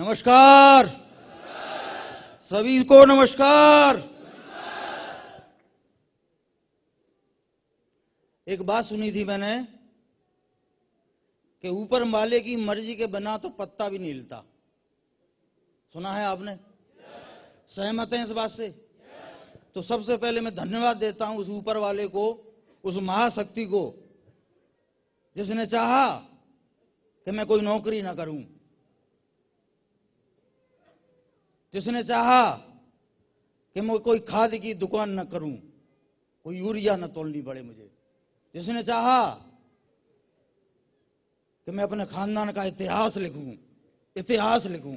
नमस्कार। सभी को नमस्कार। एक बात सुनी थी मैंने कि ऊपर वाले की मर्जी के बिना तो पत्ता भी नहीं हिलता। सुना है आपने? सहमत हैं इस बात से? तो सबसे पहले मैं धन्यवाद देता हूं उस ऊपर वाले को, उस महाशक्ति को, जिसने चाहा कि मैं कोई नौकरी ना करूं, जिसने चाहा कि मैं कोई खाद की दुकान न करूं, कोई यूरिया न तोलनी पड़े मुझे, जिसने चाहा कि मैं अपने खानदान का इतिहास लिखूं,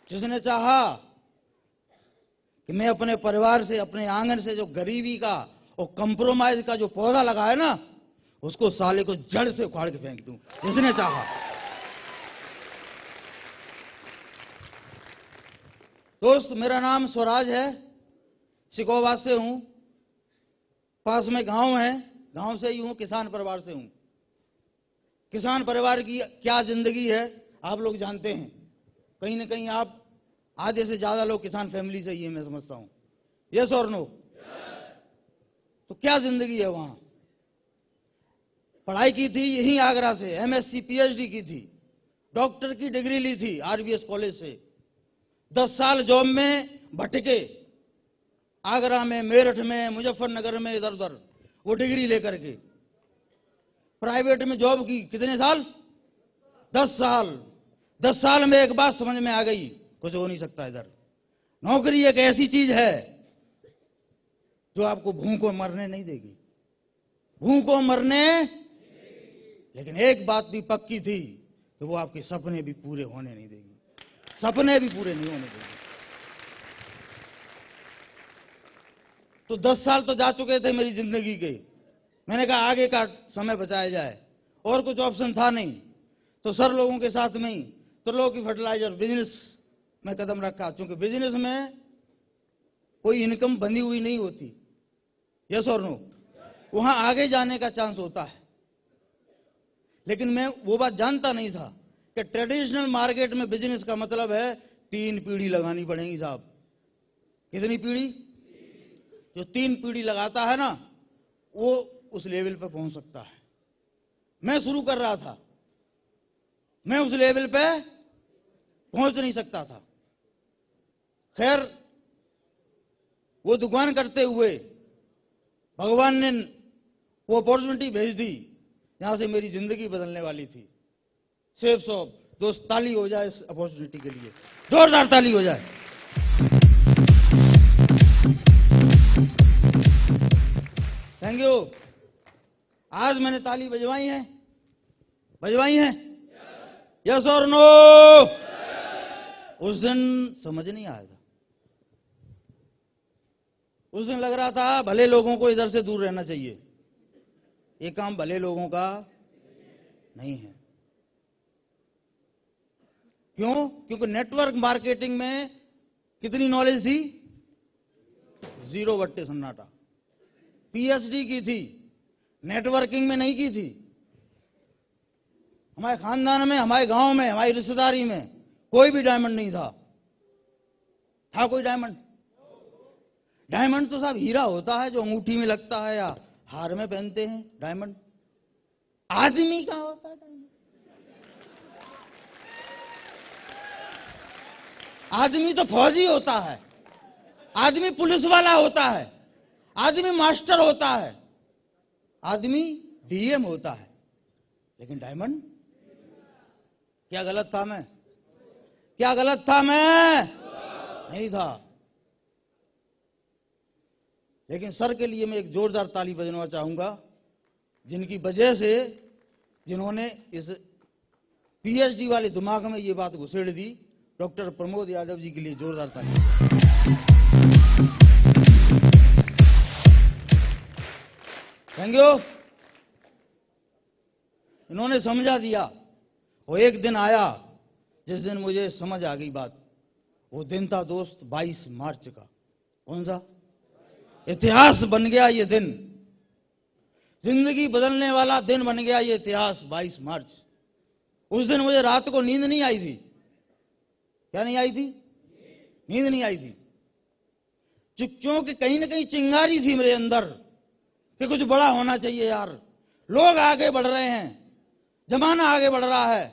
जिसने चाहा कि मैं अपने परिवार से, अपने आंगन से जो गरीबी का और कंप्रोमाइज का जो पौधा लगा है ना, उसको साले को जड़ से उखाड़ के फेंक दूं, जिसने चाहा। दोस्त, मेरा नाम स्वराज है, सिकोवा से हूं, पास में गांव है, गांव से ही हूं, किसान परिवार से हूं। किसान परिवार की क्या जिंदगी है आप लोग जानते हैं। कहीं ना कहीं आप आधे से ज्यादा लोग किसान फैमिली से ही है, मैं समझता हूं। यस और नो? तो क्या जिंदगी है वहां। पढ़ाई की थी यहीं आगरा से, एमएससी पीएचडी की थी, डॉक्टर की डिग्री ली थी आरबीएस कॉलेज से। 10 साल जॉब में भटके, आगरा में, मेरठ में, मुजफ्फरनगर में, इधर उधर, वो डिग्री लेकर के प्राइवेट में जॉब की। कितने साल? 10 साल। 10 साल में एक बात समझ में आ गई, कुछ हो नहीं सकता इधर। नौकरी एक ऐसी चीज है जो आपको भूखों मरने नहीं देगी, भूखों मरने। लेकिन एक बात भी पक्की थी कि वो आपके सपने भी पूरे होने नहीं देगी, सपने भी पूरे नहीं होने देगी। तो 10 साल तो जा चुके थे मेरी जिंदगी के। मैंने कहा आगे का समय बचाया जाए, और कुछ ऑप्शन था नहीं। तो सर लोगों के साथ में ही त्रिलोकी की फर्टिलाइजर बिजनेस में कदम रखा, क्योंकि बिजनेस में कोई इनकम बंधी हुई नहीं होती। यस और नो? वहां आगे जाने का चांस होता है। लेकिन मैं वो बात जानता नहीं था कि ट्रेडिशनल मार्केट में बिजनेस का मतलब है 3 पीढ़ी लगानी पड़ेगी साहब। कितनी पीढ़ी? जो 3 पीढ़ी लगाता है ना, वो उस लेवल पे पहुंच सकता है। मैं शुरू कर रहा था, मैं उस लेवल पे पहुंच नहीं सकता था। खैर, वो दुकान करते हुए भगवान ने वो अपॉर्चुनिटी भेज दी, यहां से मेरी जिंदगी बदलने वाली थी। Safe shop. दोस्त, ताली हो जाए इस अपॉर्चुनिटी के लिए, जोरदार ताली हो जाए। Thank you. आज मैंने ताली बजवाई है, बजवाई है? यस और नो? उस दिन समझ नहीं आएगा। उस दिन लग रहा था भले लोगों को इधर से दूर रहना चाहिए। ये काम भले लोगों का नहीं है। क्यों? क्योंकि नेटवर्क मार्केटिंग में कितनी नॉलेज थी? 0 बट्टे सन्नाटा। पीएचडी की थी, नेटवर्किंग में नहीं की थी। हमारे खानदान में, हमारे गांव में, हमारी रिश्तेदारी में कोई भी डायमंड नहीं था। था कोई डायमंड? डायमंड तो साहब हीरा होता है जो अंगूठी में लगता है या हार में पहनते हैं। डायमंड आदमी का होता है। डायमंड आदमी तो फौजी होता है, आदमी पुलिस वाला होता है, आदमी मास्टर होता है, आदमी डीएम होता है। लेकिन डायमंड? क्या गलत था मैं? क्या गलत था मैं? नहीं था। लेकिन सर के लिए मैं एक जोरदार ताली बजाना चाहूंगा, जिनकी वजह से, जिन्होंने इस पीएचडी वाले दिमाग में ये बात घुसेड़ दी। डॉक्टर प्रमोद यादव जी के लिए जोरदार ताली। Thank you. इन्होंने समझा दिया। और एक दिन आया जिस दिन मुझे समझ आ गई बात। वो दिन था दोस्त 22 मार्च का। कौन सा? इतिहास बन गया ये दिन। जिंदगी बदलने वाला दिन बन गया ये इतिहास 22 मार्च। उस दिन मुझे रात को नींद नहीं आई थी। क्या नहीं आई थी? नींद नहीं आई थी, क्योंकि कहीं ना कहीं चिंगारी थी मेरे अंदर कि कुछ बड़ा होना चाहिए यार। लोग आगे बढ़ रहे हैं, जमाना आगे बढ़ रहा है,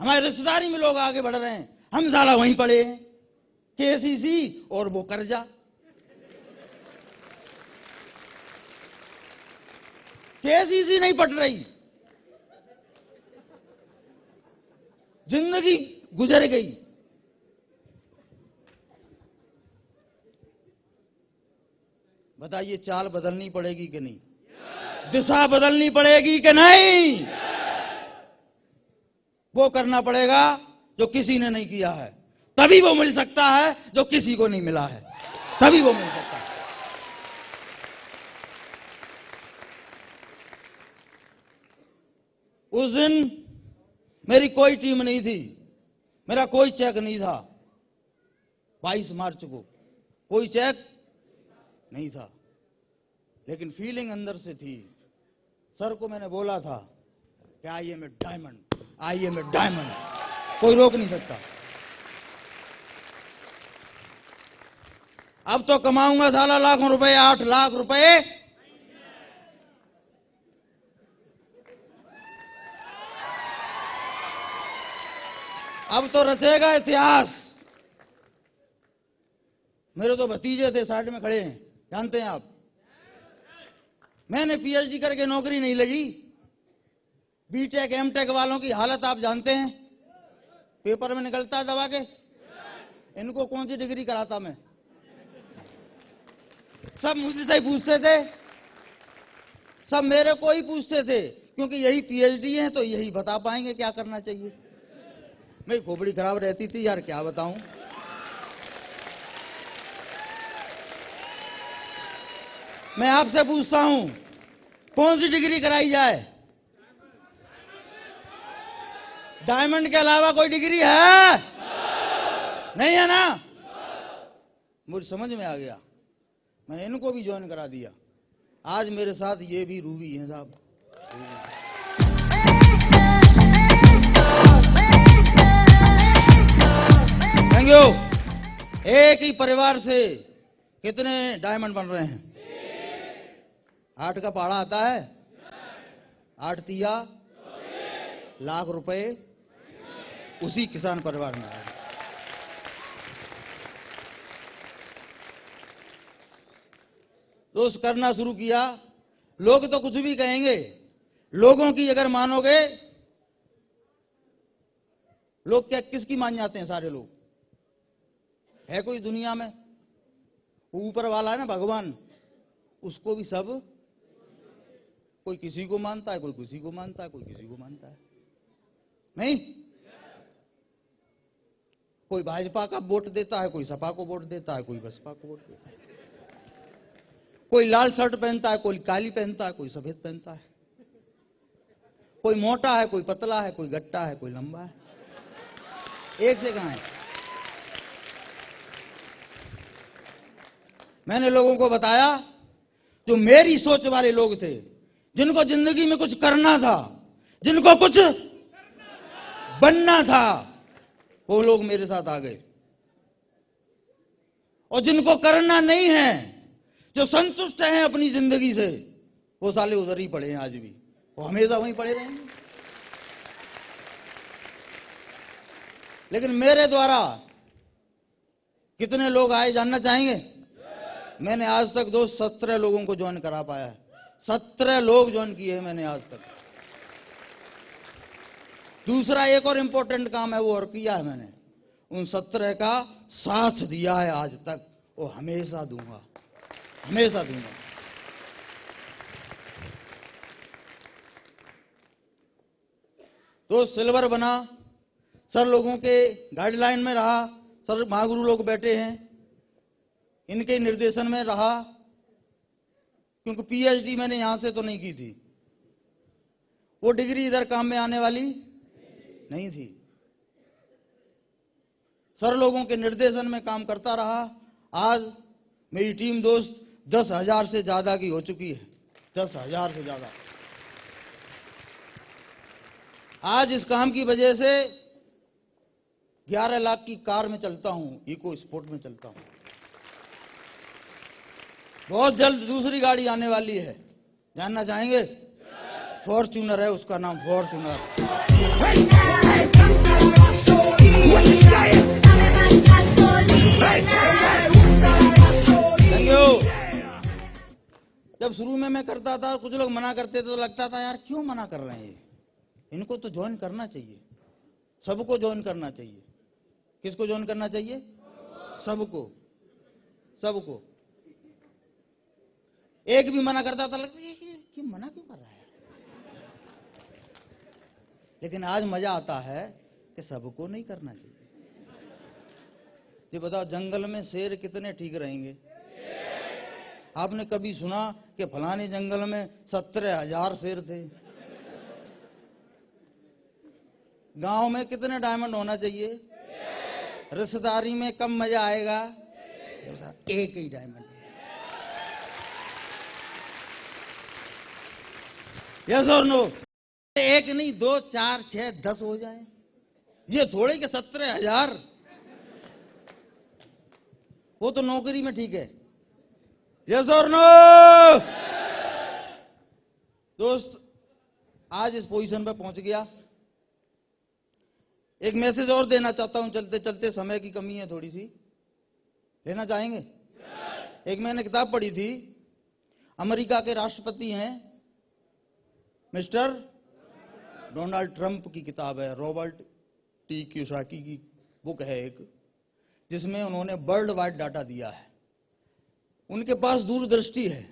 हमारे रिश्तेदारी में लोग आगे बढ़ रहे हैं, हम साला वहीं पड़े हैं, केसीसी और वो कर्जा। केसीसी नहीं पट रही, जिंदगी गुजर गई। बताइए, चाल बदलनी पड़ेगी कि नहीं? दिशा बदलनी पड़ेगी कि नहीं? वो करना पड़ेगा जो किसी ने नहीं किया है, तभी वो मिल सकता है जो किसी को नहीं मिला है, तभी वो मिल सकता है। उस दिन मेरी कोई टीम नहीं थी, मेरा कोई चेक नहीं था। 22 मार्च को कोई चेक नहीं था, लेकिन फीलिंग अंदर से थी। सर को मैंने बोला था कि I am a diamond, I am a diamond, कोई रोक नहीं सकता। अब तो कमाऊंगा साला लाखों रुपए, 8 लाख रुपए। अब तो रचेगा इतिहास। मेरे तो भतीजे थे साइड में खड़े हैं, जानते हैं आप। मैंने पीएचडी करके नौकरी नहीं लगी। बीटेक एमटेक वालों की हालत आप जानते हैं, पेपर में निकलता है दबा के। इनको कौन सी डिग्री कराता मैं? सब मुझसे ही पूछते थे, सब मेरे को ही पूछते थे, क्योंकि यही पीएचडी है तो यही बता पाएंगे क्या करना चाहिए। मेरी खोपड़ी खराब रहती थी यार, क्या बताऊं। मैं आपसे पूछता हूं, कौन सी डिग्री कराई जाए? डायमंड के अलावा कोई डिग्री है? नहीं है ना? मुझे समझ में आ गया, मैंने इनको भी ज्वाइन करा दिया। आज मेरे साथ ये भी रूबी हैं साहब। Thank you. एक ही परिवार से कितने डायमंड बन रहे हैं? 8 का पहाड़ा आता है, 8 तिया लाख रुपए उसी किसान परिवार में आए। दोस्त करना शुरू किया। लोग तो कुछ भी कहेंगे, लोगों की अगर मानोगे, लोग क्या किसकी मान जाते हैं? सारे लोग है कोई दुनिया में? ऊपर वाला है ना भगवान, उसको भी सब, कोई किसी को मानता है, कोई किसी को मानता है, कोई किसी को मानता है। नहीं, कोई भाजपा का वोट देता है, कोई सपा को वोट देता है, कोई बसपा को वोट देता है। कोई लाल शर्ट पहनता है, कोई काली पहनता है, कोई सफेद पहनता है। कोई मोटा है, कोई पतला है, कोई गट्टा है, कोई लंबा है। एक से कहां है? मैंने लोगों को बताया, जो मेरी सोच वाले लोग थे, जिनको जिंदगी में कुछ करना था, जिनको कुछ बनना था, वो लोग मेरे साथ आ गए। और जिनको करना नहीं है, जो संतुष्ट हैं अपनी जिंदगी से, वो साले उधर ही पड़े हैं आज भी, वो हमेशा वहीं पड़े रहेंगे। लेकिन मेरे द्वारा कितने लोग आए जानना चाहेंगे? मैंने आज तक 17 लोगों को ज्वाइन करा पाया है। 17 लोग ज्वाइन किए हैं मैंने आज तक। दूसरा एक और इंपॉर्टेंट काम है, वो और किया है मैंने, उन 17 का साथ दिया है आज तक, वो हमेशा दूंगा, हमेशा दूंगा। तो सिल्वर बना, सर लोगों के गाइडलाइन में रहा, सर महागुरु लोग बैठे हैं, इनके निर्देशन में रहा, क्योंकि पीएचडी मैंने यहां से तो नहीं की थी, वो डिग्री इधर काम में आने वाली नहीं थी। सर लोगों के निर्देशन में काम करता रहा। आज मेरी टीम दोस्त 10,000 से ज्यादा की हो चुकी है, 10,000 से ज्यादा। आज इस काम की वजह से 11 लाख की कार में चलता हूं, इको स्पोर्ट में चलता हूं। बहुत जल्द दूसरी गाड़ी आने वाली है, जानना चाहेंगे? फॉर्च्यूनर है उसका नाम, फॉर्च्यूनर। Thank you. जब शुरू में मैं करता था, कुछ लोग मना करते थे तो लगता था यार क्यों मना कर रहे हैं, इनको तो ज्वाइन करना चाहिए, सबको ज्वाइन करना चाहिए। किसको ज्वाइन करना चाहिए? सबको, सबको। एक भी मना करता था, लगता कि मना क्यों कर रहा है। लेकिन आज मजा आता है कि सबको नहीं करना चाहिए। ये बताओ, जंगल में शेर कितने ठीक रहेंगे? आपने कभी सुना कि फलाने जंगल में 17,000 शेर थे? गांव में कितने डायमंड होना चाहिए? रिश्तेदारी में कम मजा आएगा, एक ही डायमंड। यस और नो? एक नहीं, 2, 4, 6, 10 हो जाए। ये थोड़े कि 17,000। वो तो नौकरी में ठीक है। यस और नो? दोस्त, आज इस पोजीशन पर पहुंच गया। एक मैसेज और देना चाहता हूं चलते चलते, समय की कमी है थोड़ी सी, लेना चाहेंगे? एक मैंने किताब पढ़ी थी, अमेरिका के राष्ट्रपति हैं मिस्टर डोनाल्ड ट्रंप की किताब है, रॉबर्ट टी क्यूसाकी की बुक है एक, जिसमें उन्होंने वर्ल्ड वाइड डाटा दिया है। उनके पास दूरदृष्टि है,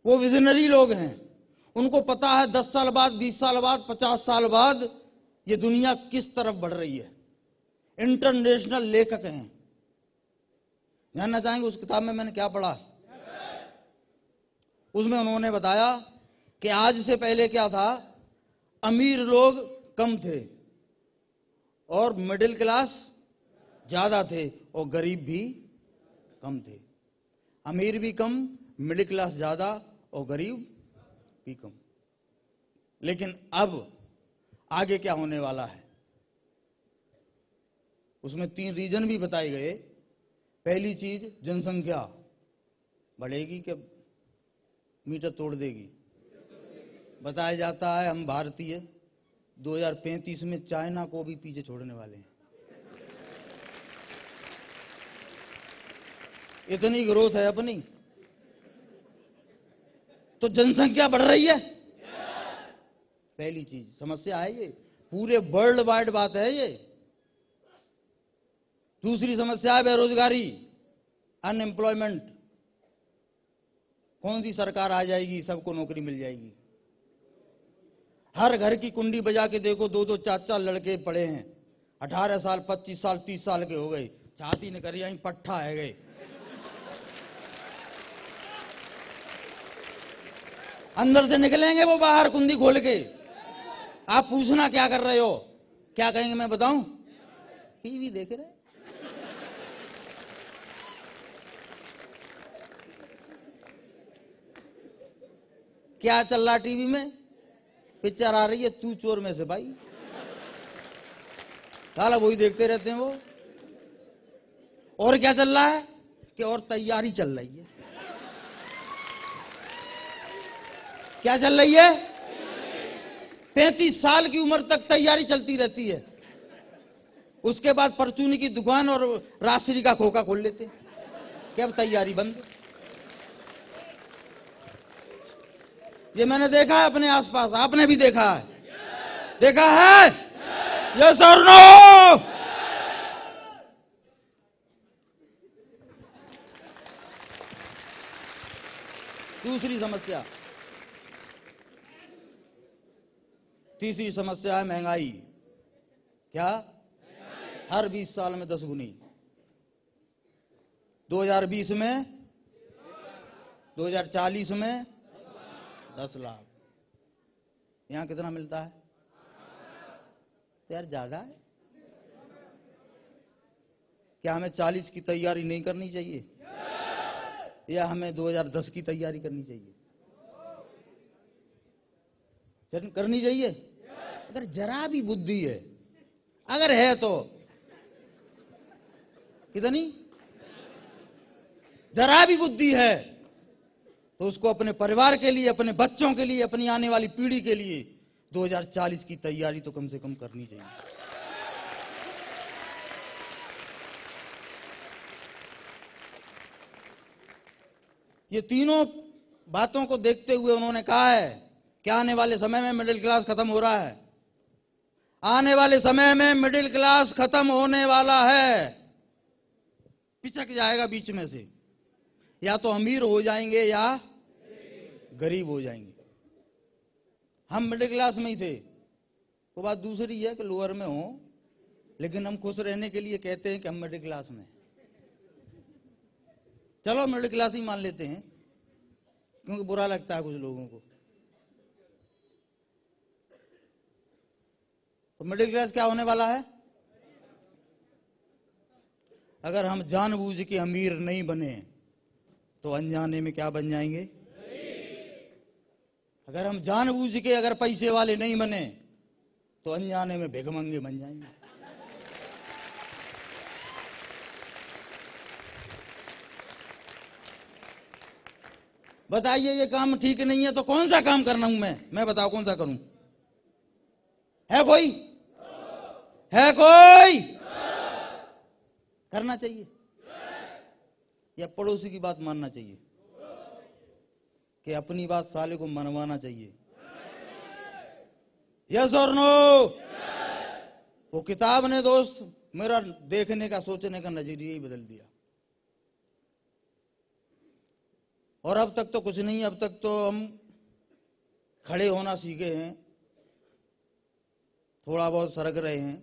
वो विजनरी लोग हैं। उनको पता है 10 साल बाद, 20 साल बाद, 50 साल बाद ये दुनिया किस तरफ बढ़ रही है। इंटरनेशनल लेखक हैं। जानना चाहेंगे उस किताब में मैंने क्या पढ़ा? उसमें उन्होंने बताया कि आज से पहले क्या था, अमीर लोग कम थे और मिडिल क्लास ज्यादा थे और गरीब भी कम थे। अमीर भी कम, मिडिल क्लास ज्यादा और गरीब भी कम। लेकिन अब आगे क्या होने वाला है, उसमें 3 रीजन भी बताए गए। पहली चीज, जनसंख्या बढ़ेगी कि मीटर तोड़ देगी। बताया जाता है हम भारतीय 2035 में चाइना को भी पीछे छोड़ने वाले हैं। इतनी ग्रोथ है अपनी, तो जनसंख्या बढ़ रही है। पहली चीज, समस्या है ये, पूरे वर्ल्ड वाइड बात है ये। दूसरी समस्या है बेरोजगारी, अनएम्प्लॉयमेंट। कौन सी सरकार आ जाएगी सबको नौकरी मिल जाएगी? हर घर की कुंडी बजा के देखो, 2-2, 4-4 लड़के पड़े हैं, 18 साल, 25 साल, 30 साल के हो गए, छाती ने करी आई पट्ठा है गए। अंदर से निकलेंगे वो बाहर कुंडी खोल के। आप पूछना क्या कर रहे हो, क्या कहेंगे मैं बताऊं? टीवी देख रहे। क्या चल रहा टीवी में? पिक्चर आ रही है तू चोर में से भाई, साला वही देखते रहते हैं वो। और क्या चल रहा है कि और तैयारी चल रही है। क्या चल रही है? 35 साल की उम्र तक तैयारी चलती रहती है। उसके बाद परचूनी की दुकान और राशि का खोखा खोल लेते, क्या तैयारी बंद। ये मैंने देखा है अपने आसपास, आपने भी देखा है? देखा है? यस और नो? दूसरी समस्या। तीसरी समस्या है महंगाई। क्या? हर 20 साल में 10 गुनी। 2020 में, 2040 में 10 लाख। यहां कितना मिलता है? तो यार ज्यादा है। क्या हमें 40 की तैयारी नहीं करनी चाहिए, या हमें 2010 की तैयारी करनी चाहिए? करनी चाहिए। अगर जरा भी बुद्धि है, अगर है तो कितनी, जरा भी बुद्धि है तो उसको अपने परिवार के लिए, अपने बच्चों के लिए, अपनी आने वाली पीढ़ी के लिए 2040 की तैयारी तो कम से कम करनी चाहिए। ये तीनों बातों को देखते हुए उन्होंने कहा है कि आने वाले समय में मिडिल क्लास खत्म हो रहा है, आने वाले समय में मिडिल क्लास खत्म होने वाला है, पिचक जाएगा बीच में से, या तो अमीर हो जाएंगे या गरीब हो जाएंगे। हम मिडिल क्लास में ही थे, तो बात दूसरी है कि लोअर में हो, लेकिन हम खुश रहने के लिए कहते हैं कि हम मिडिल क्लास में। चलो मिडिल क्लास ही मान लेते हैं, क्योंकि बुरा लगता है कुछ लोगों को। तो मिडिल क्लास क्या होने वाला है? अगर हम जानबूझ के अमीर नहीं बने तो अनजाने में क्या बन जाएंगे? अगर हम जानबूझ के अगर पैसे वाले नहीं बने तो अनजाने में भिखमंगे बन जाएंगे। बताइए, ये काम ठीक नहीं है तो कौन सा काम करना हूं मैं बताओ कौन सा करूं? है कोई? है कोई? करना चाहिए या पड़ोसी की बात मानना चाहिए? कि अपनी बात साले को मनवाना चाहिए? यस और नो? वो किताब ने दोस्त मेरा देखने का, सोचने का नजरिया ही बदल दिया। और अब तक तो कुछ नहीं, अब तक तो हम खड़े होना सीखे हैं, थोड़ा बहुत सरक रहे हैं।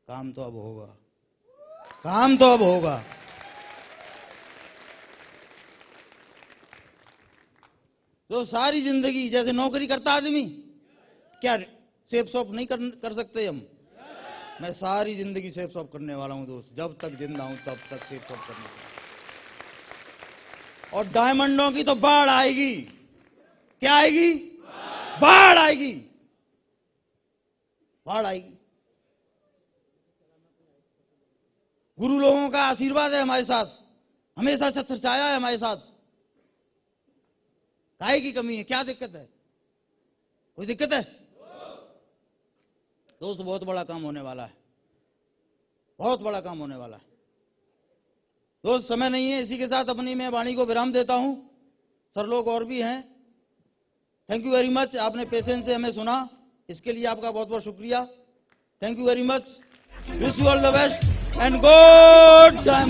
काम तो अब होगा, काम तो अब होगा। तो सारी जिंदगी जैसे नौकरी करता आदमी, क्या सेफ शॉप नहीं कर सकते हम? मैं सारी जिंदगी सेफ शॉप करने वाला हूं दोस्त, जब तक जिंदा हूं तब तक सेफ शॉप करने वाला। और डायमंडों की तो बाढ़ आएगी। क्या आएगी? बाढ़ आएगी, बाढ़ आएगी। गुरु लोगों का आशीर्वाद है हमारे साथ, हमेशा छत्र छाया है हमारे साथ। काहे की कमी है? क्या दिक्कत है? कोई दिक्कत है? दोस्त बहुत बड़ा काम होने वाला है, बहुत बड़ा काम होने वाला है दोस्त। समय नहीं है, इसी के साथ अपनी मैं वाणी को विराम देता हूं। सर लोग और भी हैं। थैंक यू वेरी मच, आपने पेशेंस से हमें सुना, इसके लिए आपका बहुत बहुत शुक्रिया। Thank you very much. Wish you all the best and good time.